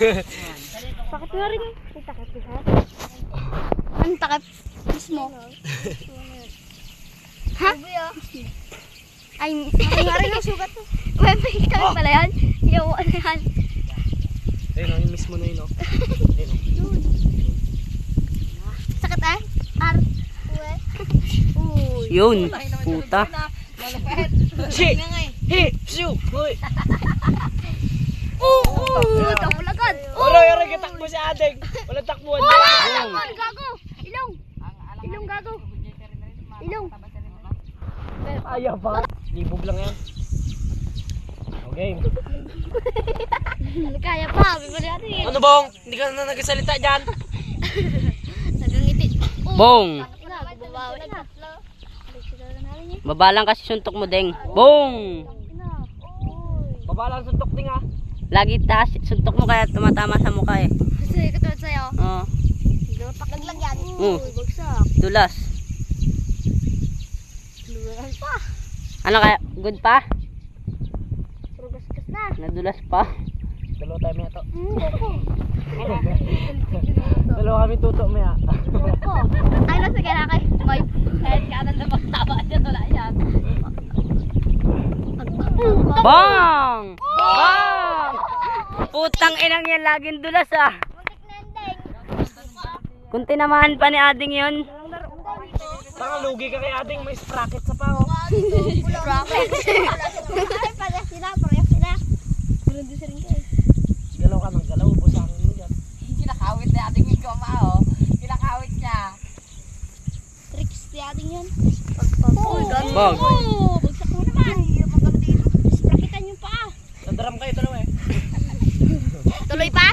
Bakit nga rin yung takip ha? Anong takip? Mismo? Ha? Ay, nga rin ang sugat to. May kami pala yan. Yung ano yan. Ayun o, yung mismo na yun o. Sakit eh? Ar. Uy. Yun, puta. Si! Hi! Siu! Hoy! Takbo agad. Oray, takbo si Ading. Walang takbuhan. Gago. Ilong. Ilong gago. Ilong. Ayaw ba? Libog lang yan. Okay. Kaya pa. Bibali natin yan. Ano bong? Hindi ka na nagsalita dyan. Nagangiti. Bong! Babawi na. Babalang kasi suntok mo, Deng. Bong! Babalang suntok din ha. Lagi taas, suntok mo kaya tumatama sa mukha eh. Kasi katulad sa'yo. Oo. Laglag yan. Uy, bagsak. dulas. Lulang pa. Ano kaya? Good pa? Puro gasgas na. Nadulas pa. Dalawa tayo may ito. Ako. Dalawa kami tuto may ha. Ako. Ay, nasa kaya kay. May. Kahit kanan na magtawa dyan. Wala yan. Bong! Bong! Putang inang yan, laging dulas ah. Kunti naman pa ni Ading yun. Tanga, lugi ka kay Ading. May sprocket sa pango. Rocket. Ay, parehas sila. Parehas sila. Meron din sa rin kayo. Galaw ka ng galaw. Busangin mo dyan. Kinakawit na ating may goma, oh. Kinakawit niya. Tricks ni ating yun. Uy, gano'n. Bong. Bagsak mo naman. Hirap ang dito. Sprakitan yung paa. Nadaram kayo dalawa eh. Tuloy pa?